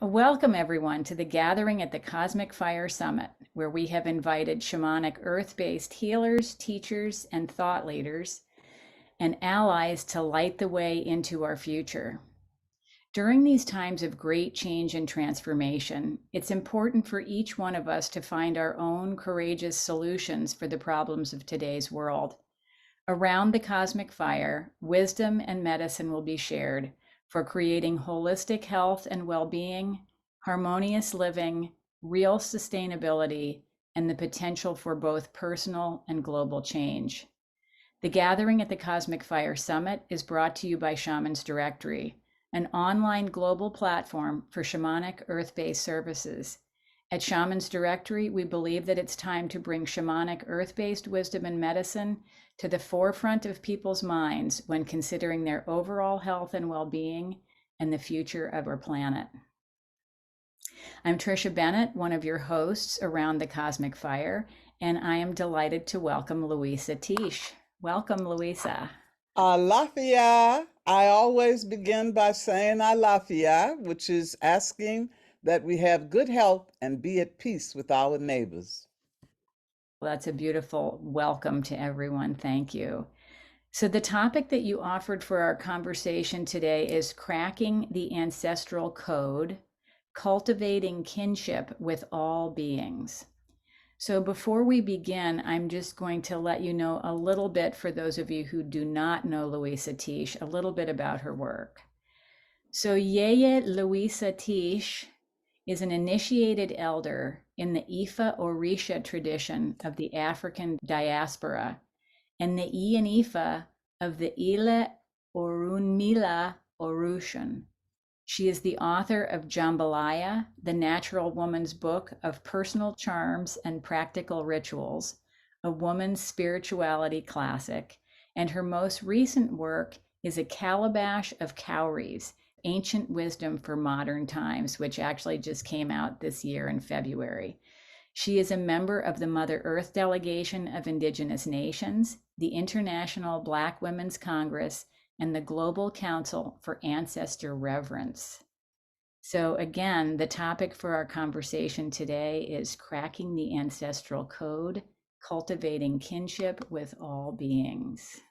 Welcome, everyone, to the gathering at the Cosmic Fire Summit, where we have invited shamanic earth-based healers, teachers, and thought leaders, and allies to light the way into our future. During these times of great change and transformation, it's important for each one of us to find our own courageous solutions for the problems of today's world. Around the cosmic fire, wisdom and medicine will be shared for creating holistic health and well-being, harmonious living, real sustainability, and the potential for both personal and global change. The gathering at the Cosmic Fire Summit is brought to you by Shaman's Directory, an online global platform for shamanic earth-based services. At Shaman's Directory, we believe that it's time to bring shamanic earth-based wisdom and medicine to the forefront of people's minds when considering their overall health and well-being and the future of our planet. I'm Tricia Bennett, one of your hosts around the Cosmic Fire, and I am delighted to welcome Luisah Teish. Welcome, Luisah. Alafia. I always begin by saying Alafia, which is asking that we have good health and be at peace with our neighbors. Well, that's a beautiful welcome to everyone. Thank you. So the topic that you offered for our conversation today is cracking the ancestral code, cultivating kinship with all beings. So before we begin, I'm just going to let you know a little bit, for those of you who do not know Luisah Teish, a little bit about her work. So Yeye Luisah Teish is an initiated elder in the Ifa Orisha tradition of the African diaspora and the I and Ifa of the Ile Orunmila Orushan. She is the author of Jambalaya, the Natural Woman's Book of Personal Charms and Practical Rituals, a woman's spirituality classic, and her most recent work is A Calabash of Cowries, Ancient Wisdom for Modern Times, which actually just came out this year in February. She is a member of the Mother Earth Delegation of Indigenous Nations, the International Black Women's Congress, and the Global Council for Ancestor Reverence. So again, the topic for our conversation today is cracking the ancestral code, cultivating kinship with all beings.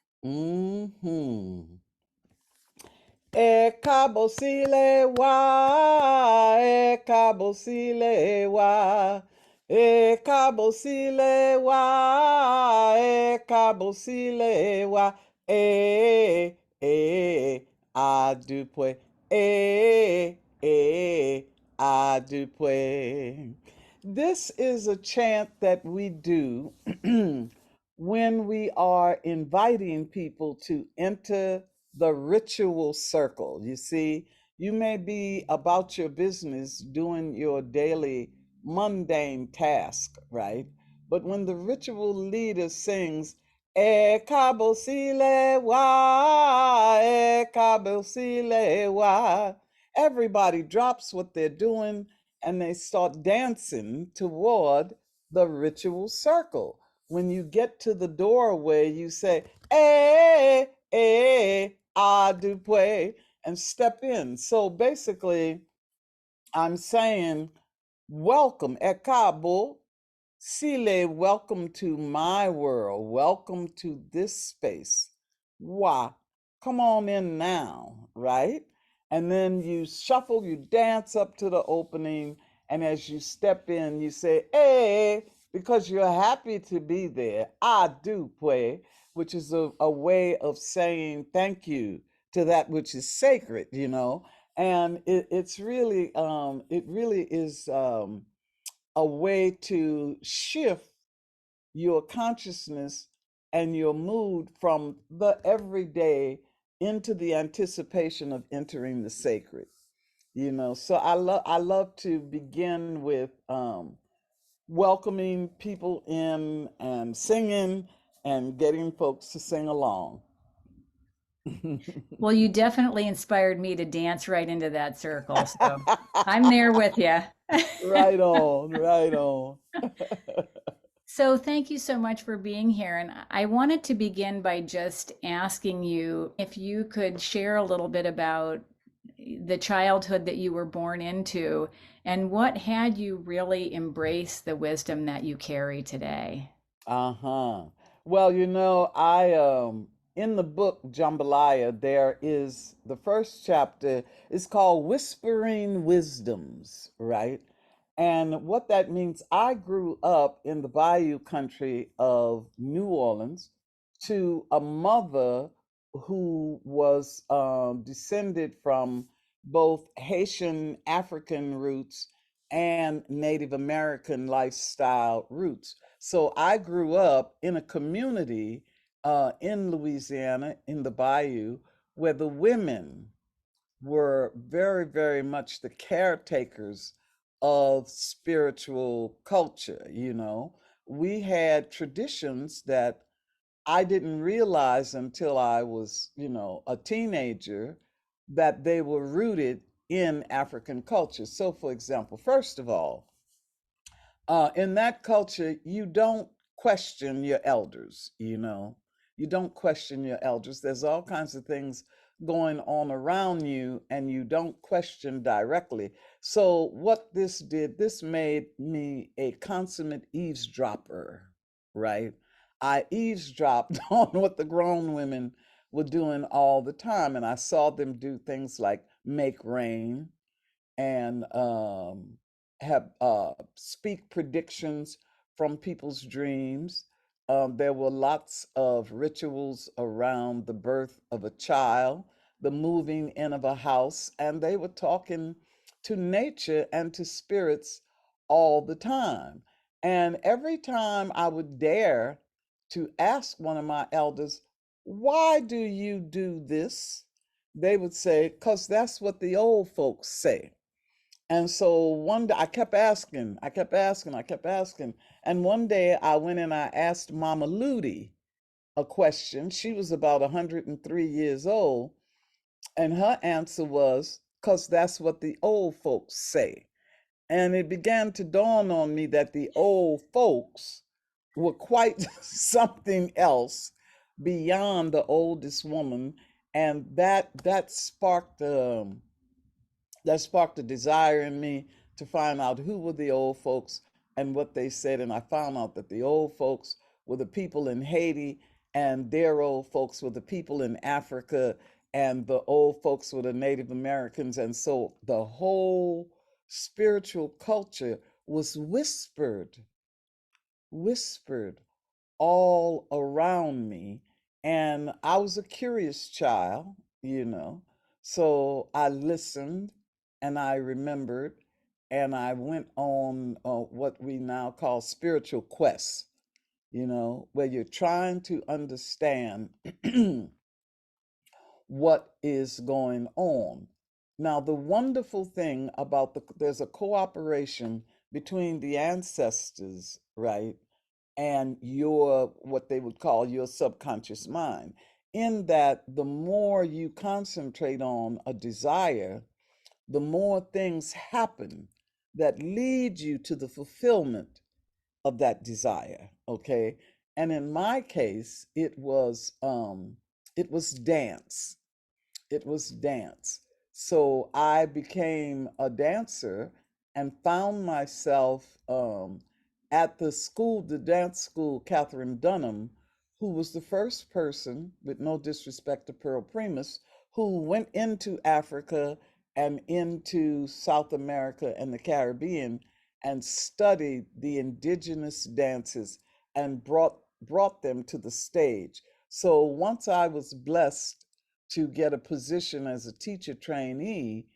Ekabosile wa, ekabosile wa, ekabosile wa, ekabosile wa, adupwe, adupwe. This is a chant that we do when we are inviting people to enter the ritual circle. You see, you may be about your business doing your daily mundane task, right? But when the ritual leader sings, E kabosile wa, e kabosile wa, everybody drops what they're doing and they start dancing toward the ritual circle. When you get to the doorway, you say, adupwe, and step in. So basically, I'm saying, welcome, ekabo, sile, welcome to my world, welcome to this space. Wa, come on in now, right? And then you shuffle, you dance up to the opening, and as you step in, you say, because you're happy to be there. Adupwe, which is a way of saying thank you to that which is sacred, you know. And it really is a way to shift your consciousness and your mood from the everyday into the anticipation of entering the sacred. You know, so I love to begin with welcoming people in and singing and getting folks to sing along. Well, you definitely inspired me to dance right into that circle. So I'm there with you. Right on, right on. So thank you so much for being here. And I wanted to begin by just asking you if you could share a little bit about the childhood that you were born into, and what had you really embrace the wisdom that you carry today? Uh-huh. Well, I in the book Jambalaya, there is the first chapter is called Whispering Wisdoms, right? And what that means, I grew up in the Bayou country of New Orleans to a mother who was descended from both Haitian African roots and Native American lifestyle roots. So I grew up in a community in Louisiana, in the Bayou, where the women were very, very much the caretakers of spiritual culture. We had traditions that I didn't realize until I was, a teenager, that they were rooted in African culture. So, for example, first of all, in that culture, you don't question your elders, You don't question your elders. There's all kinds of things going on around you, and you don't question directly. So, what this did, this made me a consummate eavesdropper, right? I eavesdropped on what the grown women were doing all the time, and I saw them do things like make rain and have speak predictions from people's dreams. There were lots of rituals around the birth of a child, the moving in of a house, and they were talking to nature and to spirits all the time. And every time I would dare to ask one of my elders, why do you do this? They would say, because that's what the old folks say. And so one day I kept asking, I kept asking, I kept asking. And one day I went and I asked Mama Ludi a question. She was about 103 years old. And her answer was, because that's what the old folks say. And it began to dawn on me that the old folks were quite something else beyond the oldest woman. And that sparked a desire in me to find out who were the old folks and what they said. And I found out that the old folks were the people in Haiti, and their old folks were the people in Africa, and the old folks were the Native Americans. And so the whole spiritual culture was whispered all around me. And I was a curious child, you know. So I listened and I remembered, and I went on what we now call spiritual quests, where you're trying to understand what is going on. Now, the wonderful thing about there's a cooperation between the ancestors, right? And your what they would call your subconscious mind, in that the more you concentrate on a desire, the more things happen that lead you to the fulfillment of that desire. Okay. And in my case, it was dance. It was dance. So I became a dancer and found myself at the dance school, Catherine Dunham, who was the first person, with no disrespect to Pearl Primus, who went into Africa and into South America and the Caribbean and studied the indigenous dances and brought them to the stage. So once I was blessed to get a position as a teacher trainee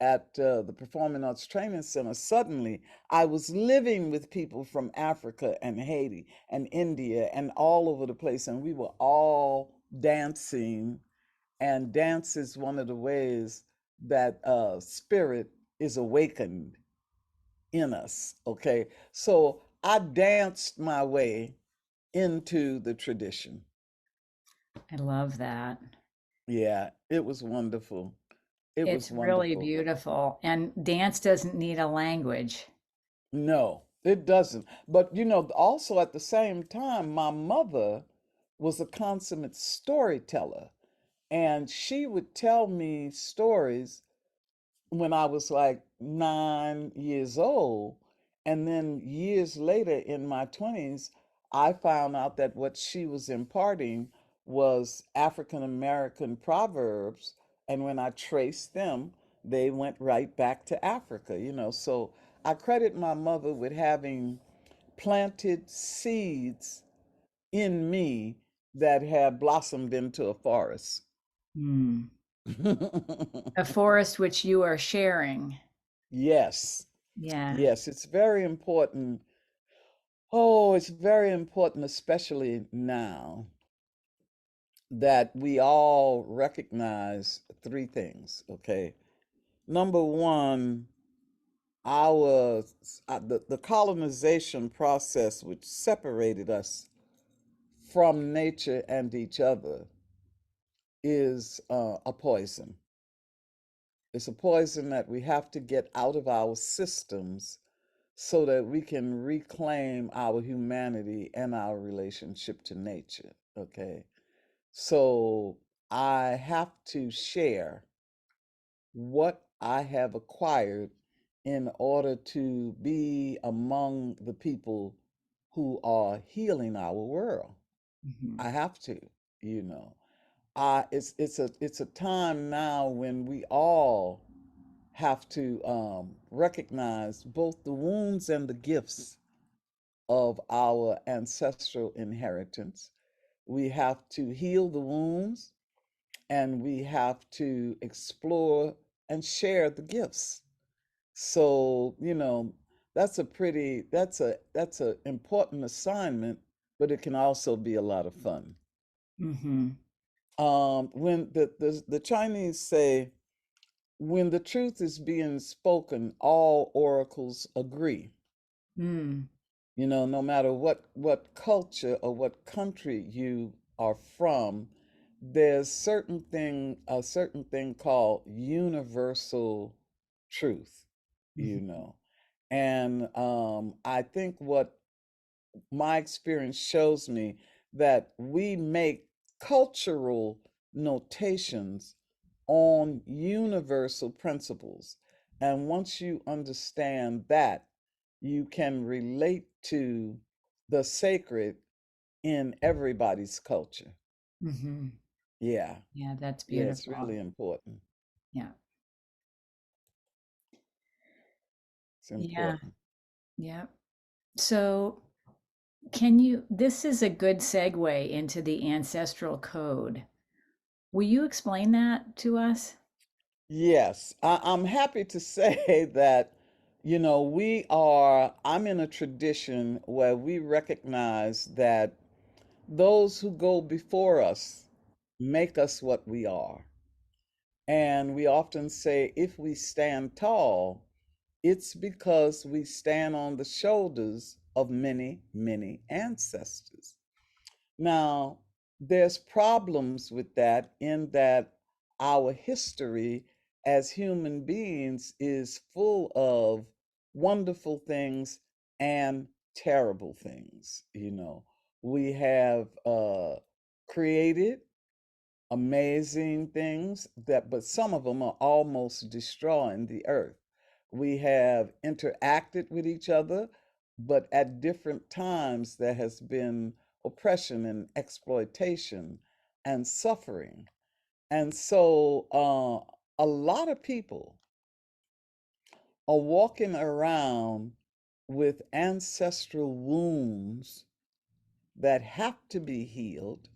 at the Performing Arts Training Center, suddenly I was living with people from Africa and Haiti and India and all over the place, and we were all dancing. And dance is one of the ways that spirit is awakened in us. Okay, so I danced my way into the tradition. I love that. Yeah, it was wonderful. It was It's really wonderful. beautiful. And dance doesn't need a language. No, it doesn't. But also at the same time, my mother was a consummate storyteller, and she would tell me stories when I was like 9 years old. And then years later in my 20s, I found out that what she was imparting was African American proverbs. And when I traced them, they went right back to Africa, you know. So I credit my mother with having planted seeds in me that have blossomed into a forest. Mm. A forest which you are sharing. Yes. Yeah. Yes, it's very important. Oh, it's very important, especially now, that we all recognize three things, okay? Number one, the colonization process, which separated us from nature and each other, is a poison. It's a poison that we have to get out of our systems so that we can reclaim our humanity and our relationship to nature. Okay. So I have to share what I have acquired in order to be among the people who are healing our world. Mhm. I have to, you know. It's a time now when we all have to recognize both the wounds and the gifts of our ancestral inheritance. We have to heal the wounds and we have to explore and share the gifts. So, you know, that's a important assignment, but it can also be a lot of fun. Mhm. When the Chinese say, when the truth is being spoken, all oracles agree. Mm. You know, no matter what culture or what country you are from, there's a certain thing called universal truth, you Mhm. know. And I think what my experience shows me that we make cultural notations on universal principles. And once you understand that, you can relate to the sacred in everybody's culture. Mhm. Yeah, Yeah, that's yeah, it's beautiful. really important. Yeah. It's Yeah. important. Yeah. So, can you, this is a good segue into the ancestral code. Will you explain that to us? Yes, I'm happy to say that, I'm in a tradition where we recognize that those who go before us make us what we are. And we often say if we stand tall, it's because we stand on the shoulders of many, many ancestors. Now, there's problems with that in that our history as human beings is full of wonderful things and terrible things. We have created amazing things but some of them are almost destroying the earth. We have interacted with each other, but at different times there has been oppression and exploitation and suffering. And so a lot of people are walking around with ancestral wounds that have to be healed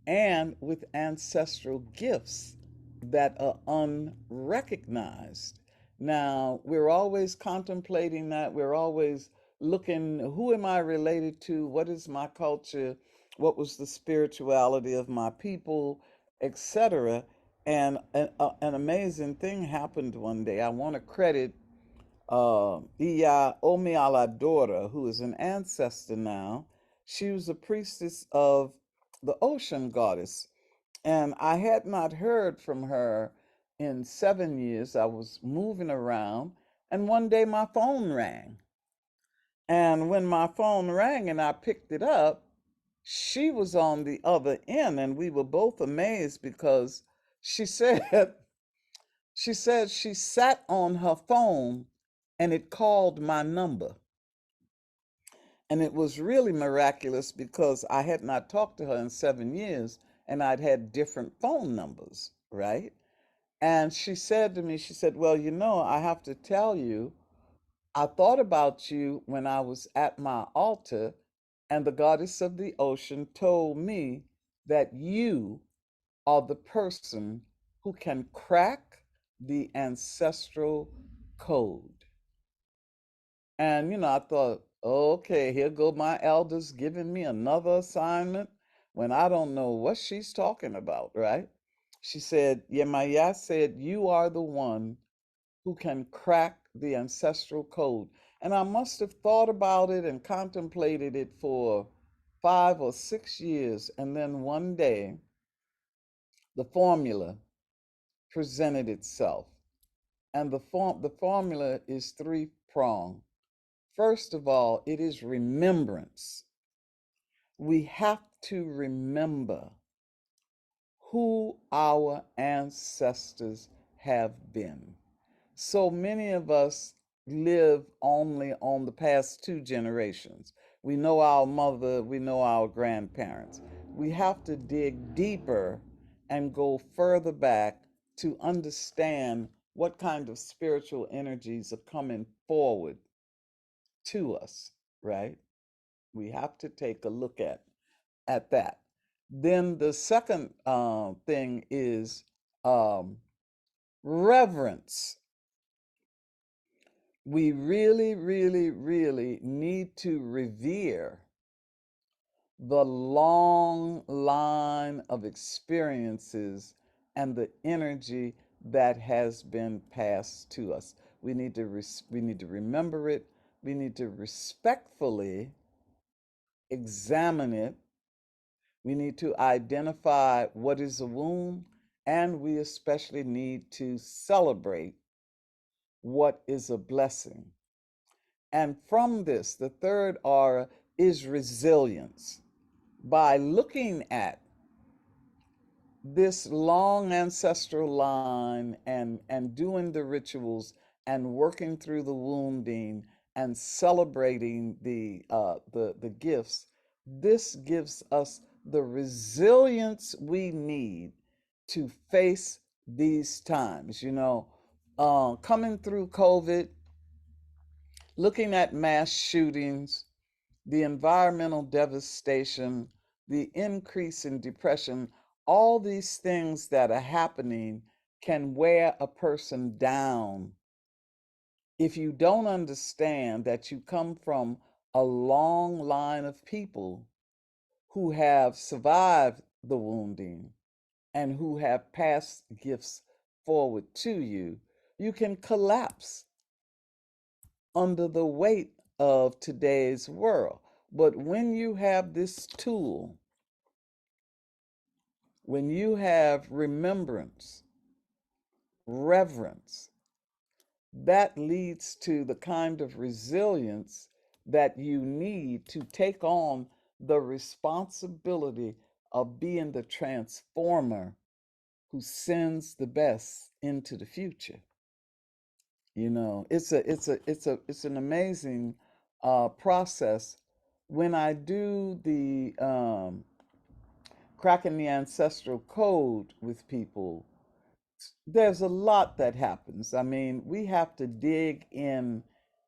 and with ancestral gifts that are unrecognized. Now, we're always contemplating that. We're always looking, who am I related to? What is my culture? What was the spirituality of my people, etc. And an amazing thing happened one day. I want to credit Iya Omialadora, who is an ancestor now. She was a priestess of the ocean goddess, and I had not heard from her in 7 years. I was moving around, and one day my phone rang. And when my phone rang and I picked it up, she was on the other end, and we were both amazed because she said She said she sat on her phone and it called my number. And it was really miraculous because I had not talked to her in 7 years and I'd had different phone numbers, right? And she said to me, she said, well, I have to tell you, I thought about you when I was at my altar, and the goddess of the ocean told me that you are the person who can crack the ancestral code. And, I thought, okay, here go my elders giving me another assignment when I don't know what she's talking about, right? She said, Yemaya said, you are the one who can crack the ancestral code. And I must have thought about it and contemplated it for 5 or 6 years. And then one day, the formula presented itself. And the formula is three-pronged. First of all, it is remembrance. We have to remember who our ancestors have been. So many of us live only on the past 2 generations. We know our mother, we know our grandparents. We have to dig deeper and go further back to understand what kind of spiritual energies are coming forward to us, right? We have to take a look at that. Then the second thing is um, reverence. We really, really, really need to revere the long line of experiences and the energy that has been passed to us. We need to remember it. We need to respectfully examine it. We need to identify what is a wound, and we especially need to celebrate what is a blessing. And from this, the third aura is resilience. By looking at this long ancestral line and doing the rituals and working through the wounding and celebrating the gifts, this gives us the resilience we need to face these times. Coming through COVID, looking at mass shootings, the environmental devastation, the increase in depression, all these things that are happening can wear a person down if you don't understand that you come from a long line of people who have survived the wounding and who have passed gifts forward to you. You can collapse under the weight of today's world. But when you have this tool, when you have remembrance, reverence, that leads to the kind of resilience that you need to take on the responsibility of being the transformer who sends the best into the future. It's an amazing process. When I do the cracking the ancestral code with people, there's a lot that happens. I mean, we have to dig in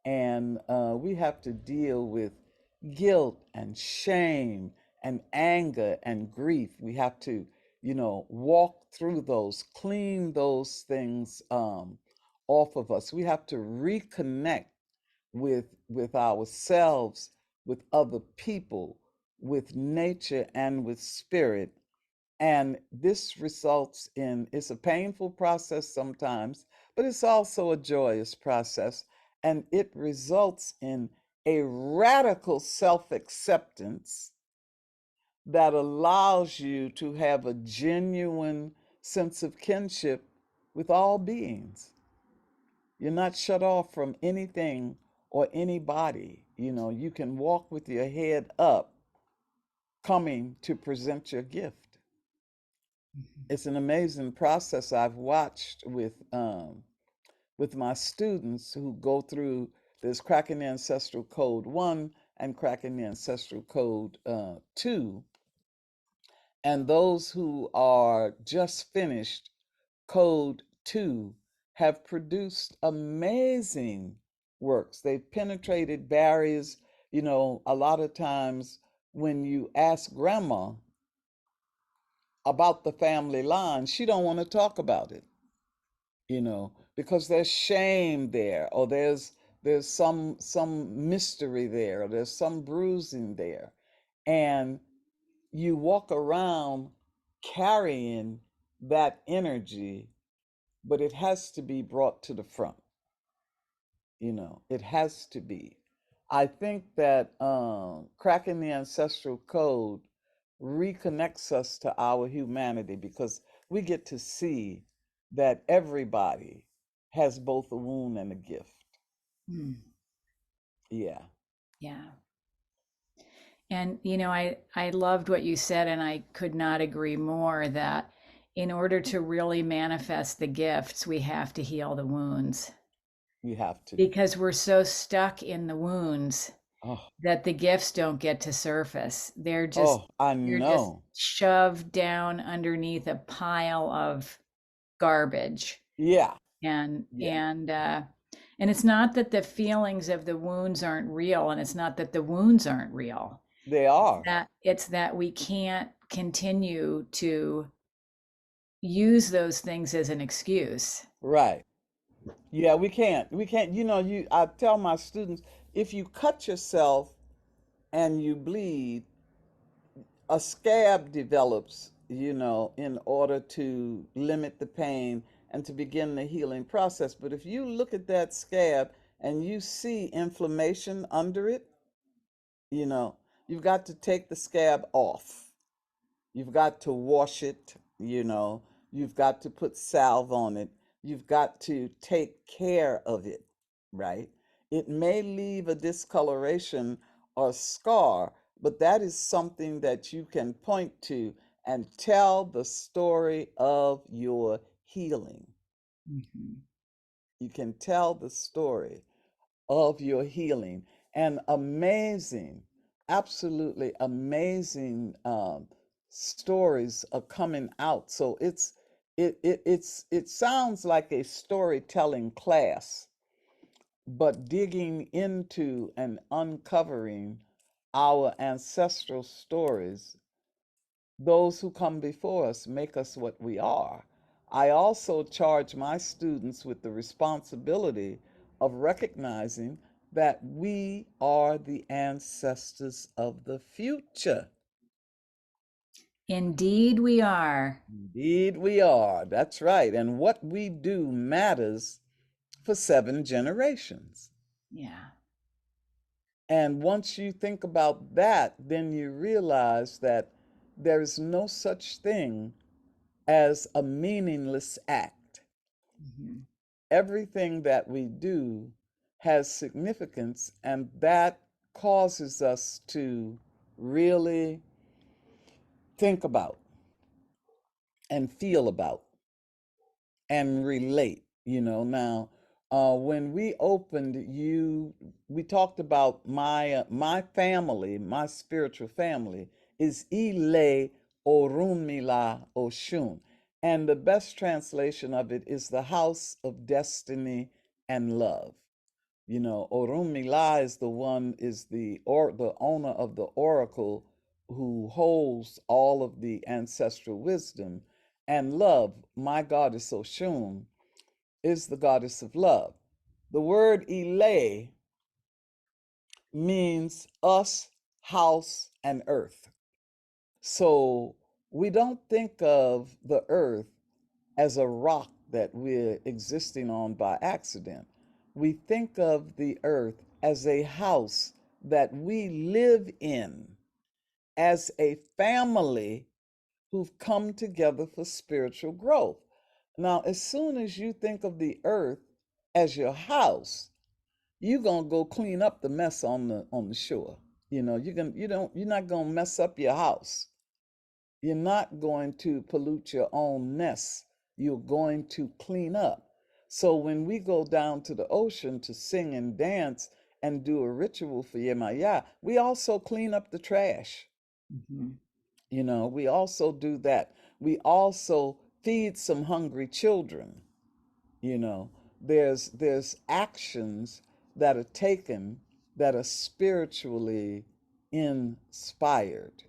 and we have to deal with guilt and shame and anger and grief. We have to, walk through those, clean those things off of us. We have to reconnect with ourselves, with other people, with nature and with spirit. And this results in, it's a painful process sometimes, but it's also a joyous process. And it results in a radical self acceptance that allows you to have a genuine sense of kinship with all beings. You're not shut off from anything or anybody. You can walk with your head up, coming to present your gift. Mhm. It's an amazing process I've watched with my students who go through this Cracking the Ancestral Code 1 and Cracking the Ancestral Code 2, and those who are just finished Code 2 have produced amazing works. They've penetrated barriers. A lot of times when you ask grandma about the family line, she don't want to talk about it, because there's shame there, or there's some mystery there, or there's some bruising there. And you walk around carrying that energy, but it has to be brought to the front. It has to be. I think that cracking the ancestral code reconnects us to our humanity, because we get to see that everybody has both a wound and a gift. Mm. Yeah, Yeah. And I loved what you said, and I could not agree more that in order to really manifest the gifts, we have to heal the wounds we have to. because we're so stuck in the wounds Oh, that the gifts don't get to surface. oh, I You're just know. shoved down underneath a pile of garbage. Yeah, yeah, And it's not that the feelings of the wounds aren't real, and it's not that the wounds aren't real. they are. It's that we can't continue to use those things as an excuse. Right. Yeah, we can't. We can't. I tell my students, if you cut yourself and you bleed, a scab develops, in order to limit the pain and to begin the healing process. But if you look at that scab and you see inflammation under it, you know, you've got to take the scab off. You've got to wash it, you've got to put salve on it. You've got to take care of it, right? It may leave a discoloration or scar, but that is something that you can point to and tell the story of your healing. Mhm. You can tell the story of your healing. And amazing, absolutely amazing stories are coming out. So it sounds like a storytelling class, but digging into and uncovering our ancestral stories, those who come before us make us what we are. I also charge my students with the responsibility of recognizing that we are the ancestors of the future. Indeed, we are. Indeed, we are. That's right. And what we do matters for 7 generations. Yeah. And once you think about that, then you realize that there is no such thing as a meaningless act. Mhm. Everything that we do has significance, and that causes us to really think about and feel about and relate. Now, when we opened, we talked about my family, my spiritual family is Ile Orunmila Oshun, and the best translation of it is the house of destiny and love. Orunmila is the owner of the oracle, who holds all of the ancestral wisdom, and love, my goddess Oshun, is the goddess of love. The word Ile means us, house, and earth. So we don't think of the earth as a rock that we're existing on by accident. We think of the earth as a house that we live in, as a family who've come together for spiritual growth. Now, as soon as you think of the earth as your house, you're gonna go clean up the mess on the shore. You're not gonna mess up your house. You're not going to pollute your own nest. You're going to clean up. So when we go down to the ocean to sing and dance and do a ritual for Yemaya, we also clean up the trash. Mhm. We also do that. We also feed some hungry children. you know there's actions that are taken that are spiritually inspired.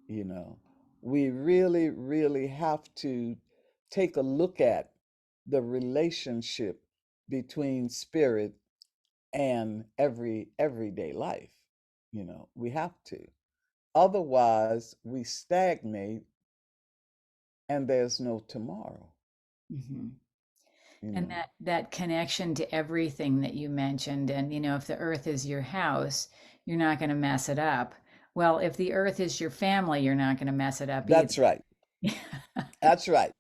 you know we really, really have to take a look at the relationship between spirit and everyday life. We have to, otherwise we stagnate and there's no tomorrow. Mhm. you And know that connection to everything that you mentioned, and if the earth is your house, you're not going to mess it up. Well, if the earth is your family, you're not going to mess it up either. that's right. That's right.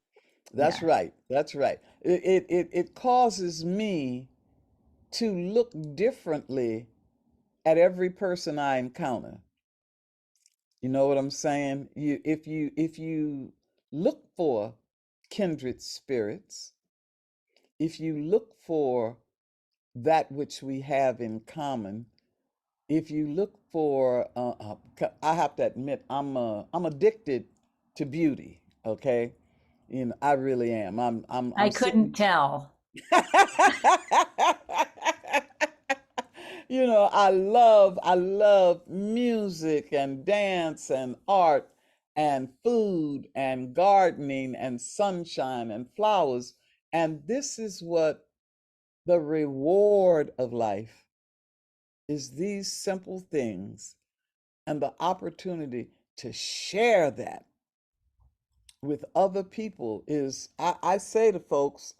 That's Yeah. right. That's right. It causes me to look differently at every person I encounter. You know what I'm saying? If you look for kindred spirits, if you look for that which we have in common, if you look for, I have to admit, I'm addicted to beauty. Okay, I really am. I I'm couldn't sitting. tell. I love music and dance and art and food and gardening and sunshine and flowers. And this is what the reward of life is, these simple things and the opportunity to share that with other people is, I say to folks,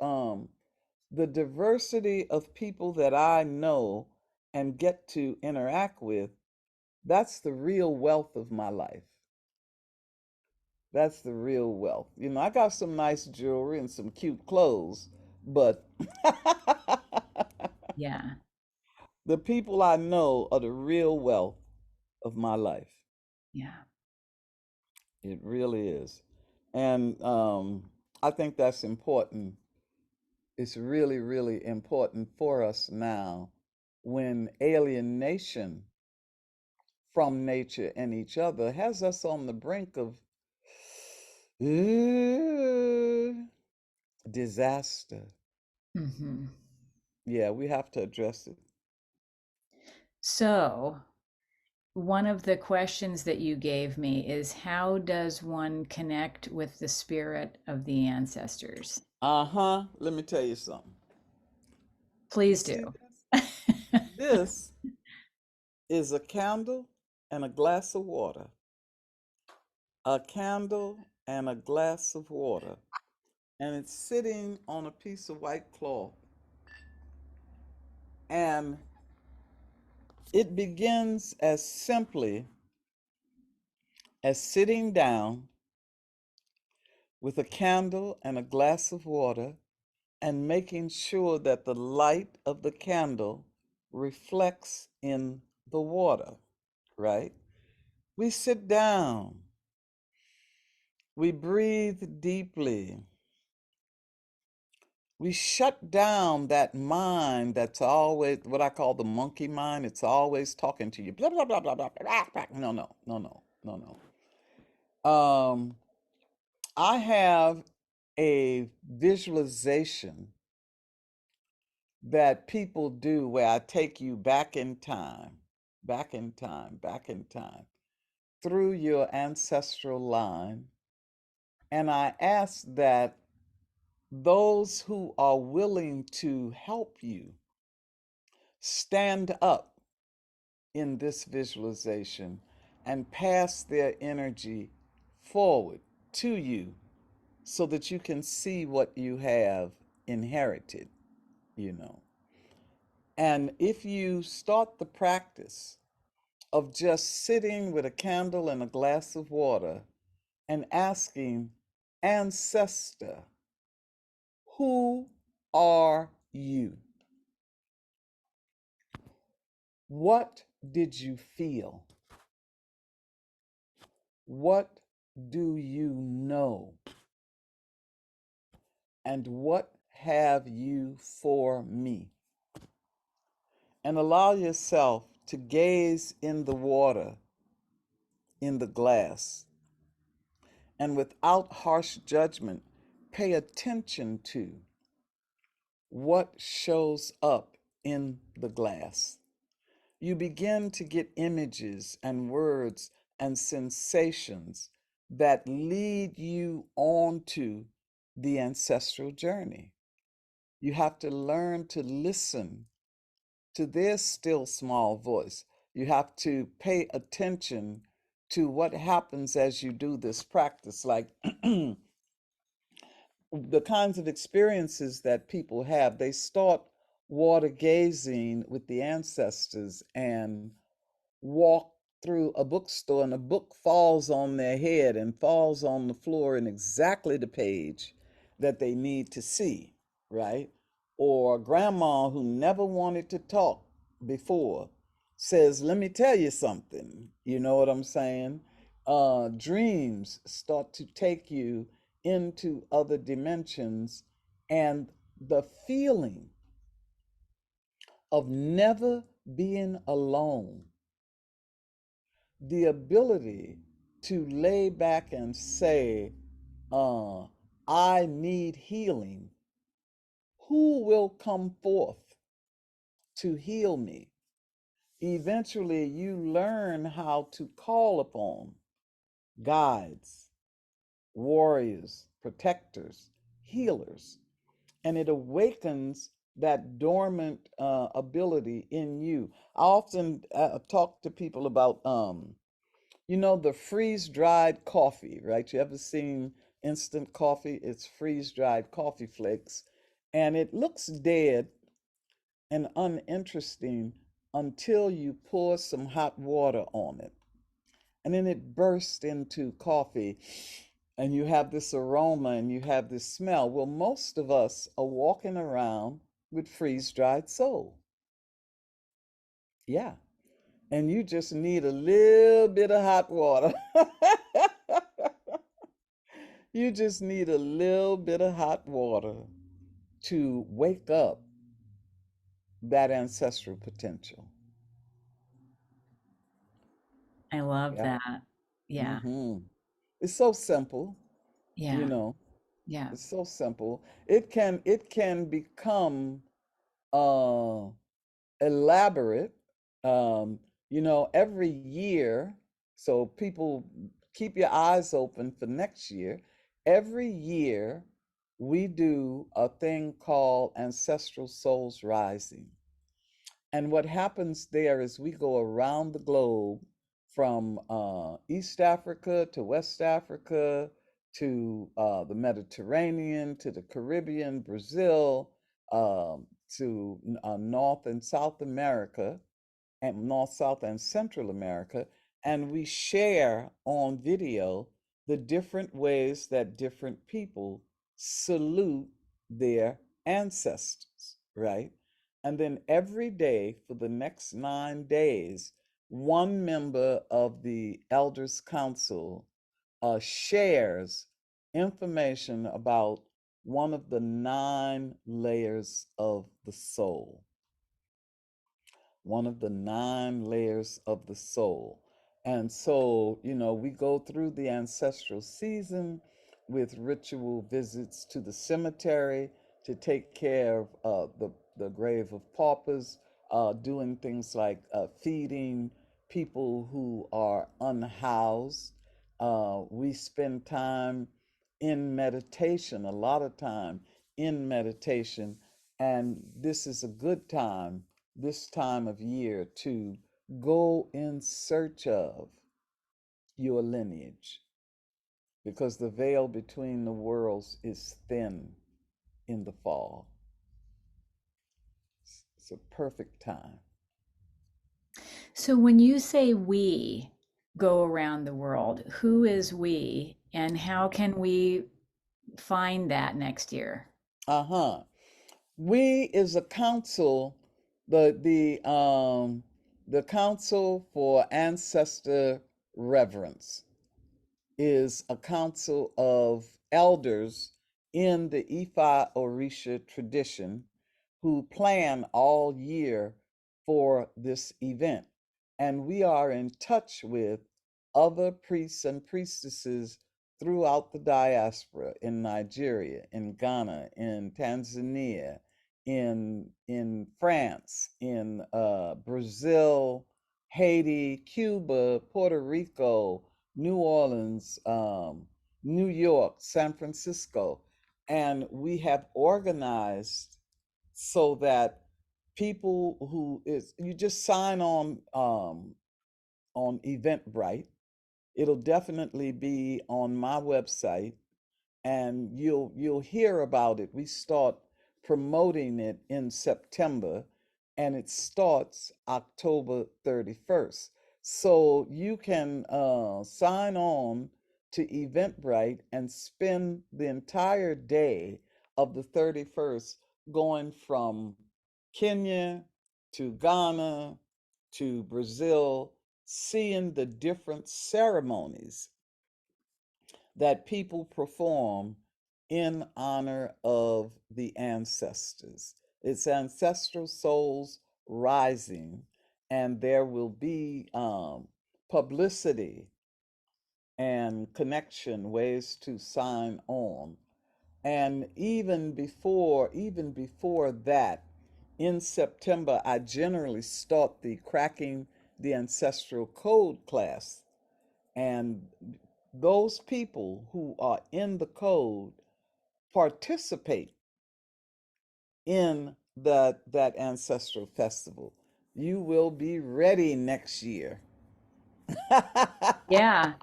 the diversity of people that I know and get to interact with, that's the real wealth of my life. That's the real wealth. I got some nice jewelry and some cute clothes, but Yeah. the people I know are the real wealth of my life. Yeah. It really is. And I think that's important. It's really, really important for us now when alienation from nature and each other has us on the brink of disaster. Hmm. Yeah, we have to address it. So, one of the questions that you gave me is, how does one connect with the spirit of the ancestors? Uh-huh. Let me tell you something. You Please do. see this? This is a candle and a glass of water. A candle and a glass of water. And it's sitting on a piece of white cloth. And it begins as simply as sitting down with a candle and a glass of water and making sure that the light of the candle reflects in the water, right? We sit down, we breathe deeply, we shut down that mind that's always what I call the monkey mind. It's always talking to you. Blah, blah, blah, blah, blah, blah, blah. No, no, no, no, no, no. I have a visualization that people do where I take you back in time, back in time, back in time, through your ancestral line. And I ask that those who are willing to help you stand up in this visualization and pass their energy forward to you so that you can see what you have inherited, you know. And if you start the practice of just sitting with a candle and a glass of water and asking, Ancestor, who are you? What did you feel? What do you know? And what have you for me? And allow yourself to gaze in the water, in the glass, and without harsh judgment, pay attention to what shows up in the glass. You begin to get images and words and sensations that lead you on to the ancestral journey. You have to learn to listen to their still small voice. You have to pay attention to what happens as you do this practice, like the kinds of experiences that people have. They start water gazing with the ancestors and walk through a bookstore, and a book falls on their head and falls on the floor in exactly the page that they need to see, right? Or grandma who never wanted to talk before says, let me tell you something. You know what I'm saying? Dreams start to take you into other dimensions, and the feeling of never being alone, the ability to lay back and say, uh, I need healing. Who will come forth to heal me? Eventually, you learn how to call upon guides, warriors, protectors, healers, and it awakens that dormant ability in you. I often talk to people about the freeze dried coffee, right? You ever seen instant coffee? It's freeze dried coffee flakes. And it looks dead and uninteresting until you pour some hot water on it. And then it bursts into coffee, and you have this aroma and you have this smell. Well, most of us are walking around with freeze dried soul. Yeah. And you just need a little bit of hot water. You just need a little bit of hot water to wake up that ancestral potential. I love Yeah. that. Yeah. Mm-hmm. It's so simple, you Yeah. know. Yeah. It's so simple. It can become uh elaborate. Um, every year, so people keep your eyes open for next year. Every year, we do a thing called Ancestral Souls Rising. And what happens there is we go around the globe from East Africa to West Africa to the Mediterranean to the Caribbean, Brazil, to North and South America, and North, South, and Central America, and we share on video the different ways that different people salute their ancestors, right? And then every day for the next 9 days, one member of the Elders Council shares information about one of the 9 layers of the soul, one of the 9 layers of the soul. And so, we go through the ancestral season with ritual visits to the cemetery to take care of the grave of paupers, doing things like feeding people who are unhoused. We spend time in meditation, a lot of time in meditation, and this is a good time, this time of year, to go in search of your lineage, because the veil between the worlds is thin in the fall. It's a perfect time. So when you say we go around the world, who is we and how can we find that next year? Uh-huh. We is a council, the Council for Ancestor Reverence. is a council of elders in the Ifa Orisha tradition who plan all year for this event. And we are in touch with other priests and priestesses throughout the diaspora in Nigeria, in Ghana, in Tanzania, in France, in Brazil, Haiti, Cuba, Puerto Rico, New Orleans, New York, San Francisco, and we have organized so that people who is you just sign on Eventbrite. It'll definitely be on my website, and you'll hear about it. We start promoting it in September, and it starts October 31st. So you can sign on to Eventbrite and spend the entire day of the 31st going from Kenya to Ghana to Brazil, seeing the different ceremonies that people perform in honor of the ancestors. It's ancestral souls rising, and there will be publicity and connection ways to sign on. And even before that, in September, I generally start the cracking the ancestral code class, and those people who are in the code participate in that ancestral festival. You will be ready next year. Yeah,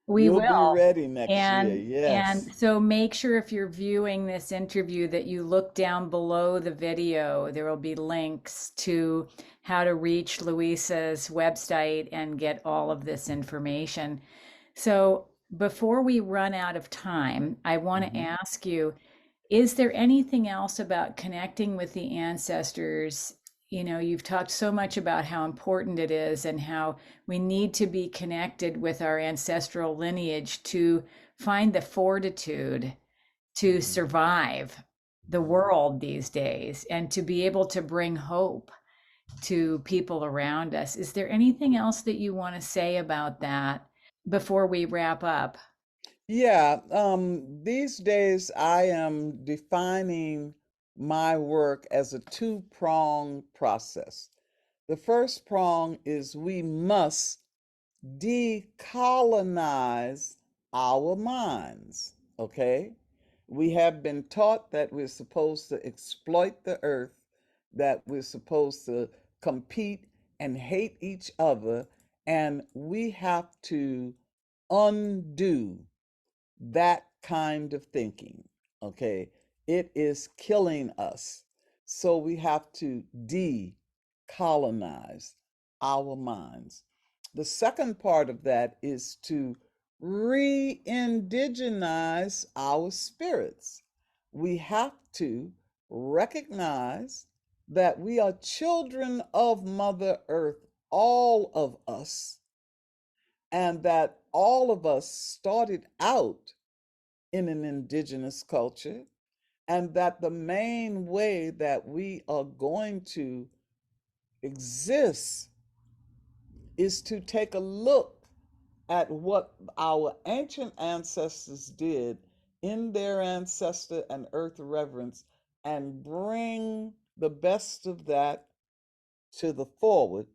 we You'll be will. ready next year. And Yes. so make sure if you're viewing this interview that you look down below the video. There will be links to how to reach Luisah's website and get all of this information. So before we run out of time, I want to Hmm. ask you, is there anything else about connecting with the ancestors? You know, you've talked so much about how important it is and how we need to be connected with our ancestral lineage to find the fortitude to Hmm. survive the Hmm. world these days and to be able to bring hope to people around us. Is there anything else that you want to say about that before we wrap up? Yeah, these days I am defining my work as a two-pronged process. The first prong is we must decolonize our minds, okay? We have been taught that we're supposed to exploit the earth, that we're supposed to compete and hate each other, and we have to undo that kind of thinking. Okay. It is killing us. So we have to decolonize our minds. The second part of that is to re indigenize our spirits. We have to recognize that we are children of Mother Earth, all of us, and that all of us started out in an indigenous culture, and that the main way that we are going to exist is to take a look at what our ancient ancestors did in their ancestor and earth reverence and bring the best of that to the forward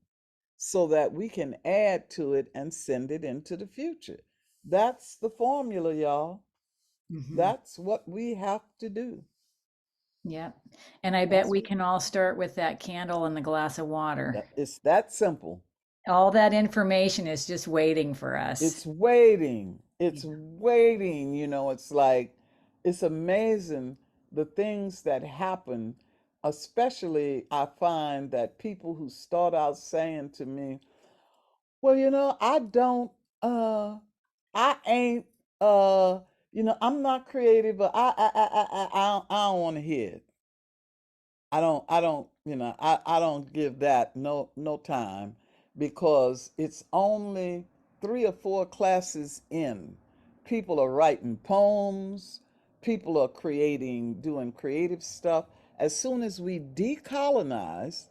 so that we can add to it and send it into the future. That's the formula, y'all. Mhm. That's what we have to do. Yep. And I bet That's we can all start with that candle and the glass of water. it's that simple. All that information is just waiting for us. It's waiting. Yeah. It's waiting. It's like it's amazing the things that happen. Especially, I find that people who start out saying to me, "Well, I don't, I ain't, I'm not creative, but I don't want to hear it. I don't, I don't give that no time because it's only 3 or 4 classes in. People are writing poems. People are doing creative stuff. As soon as we decolonize,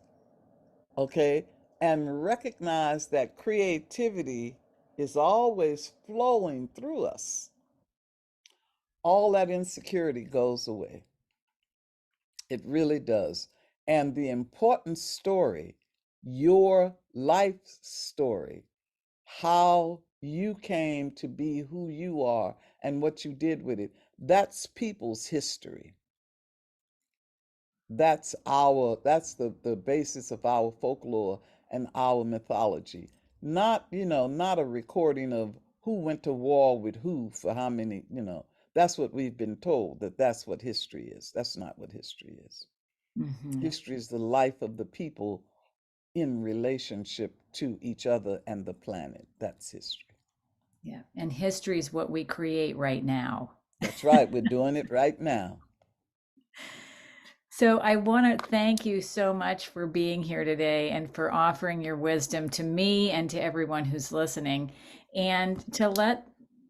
okay, and recognize that creativity is always flowing through us, all that insecurity goes away. It really does. And the important story, your life story, how you came to be who you are and what you did with it, that's people's history. That's the basis of our folklore and our mythology. Not, not a recording of who went to war with who for how many. That's what we've been told, that's what history is. That's not what history is. Hmm. History is the life of the people in relationship to each other and the planet. That's history. Yeah. And history is what we create right now. That's right. We're doing it right now. So I want to thank you so much for being here today and for offering your wisdom to me and to everyone who's listening, and to let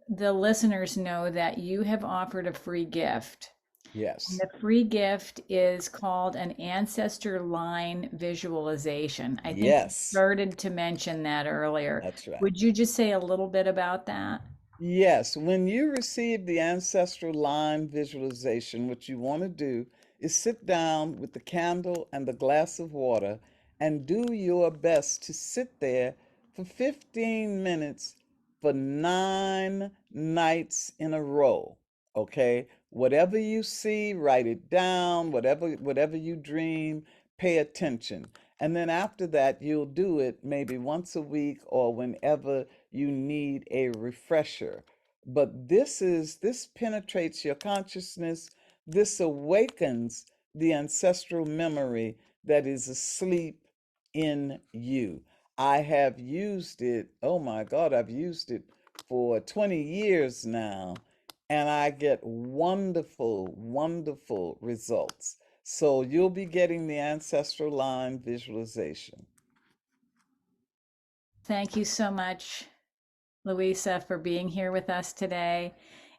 the listeners know that you have offered a free gift. And Yes. the free gift is called an ancestor line visualization. I think you Yes. started to mention that earlier. That's right. Would you just say a little bit about that? Yes, when you receive the ancestral line visualization, what you want to do is sit down with the candle and the glass of water and do your best to sit there for 15 minutes for 9 nights in a row. Okay? Whatever you see, write it down. Whatever you dream, pay attention. And then after that, you'll do it maybe once a week or whenever you need a refresher. But this penetrates your consciousness. This awakens the ancestral memory that is asleep in you. I have used it, oh my God, I've used it for 20 years now, and I get wonderful, wonderful results. So you'll be getting the ancestral line visualization. Thank you so much, Luisah, for being here with us today.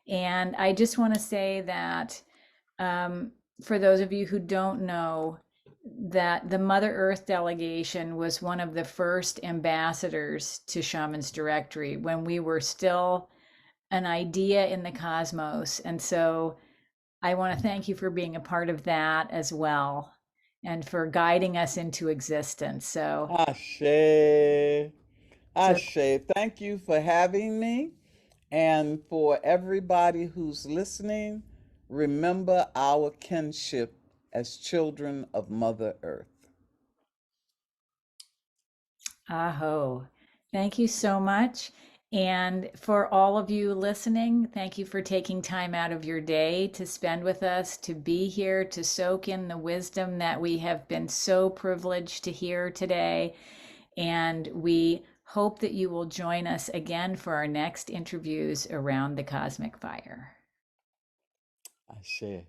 And I just want to say that for those of you who don't know, that the Mother Earth delegation was one of the first ambassadors to Shaman's Directory when we were still an idea in the cosmos. And so I want to thank you for being a part of that as well and for guiding us into existence. Ashe. So Ashe. Thank you for having me. And for everybody who's listening, remember our kinship as children of Mother Earth. Aho. Thank you so much. And for all of you listening, thank you for taking time out of your day to spend with us, to be here, to soak in the wisdom that we have been so privileged to hear today. And we hope that you will join us again for our next interviews around the cosmic fire. Ashe.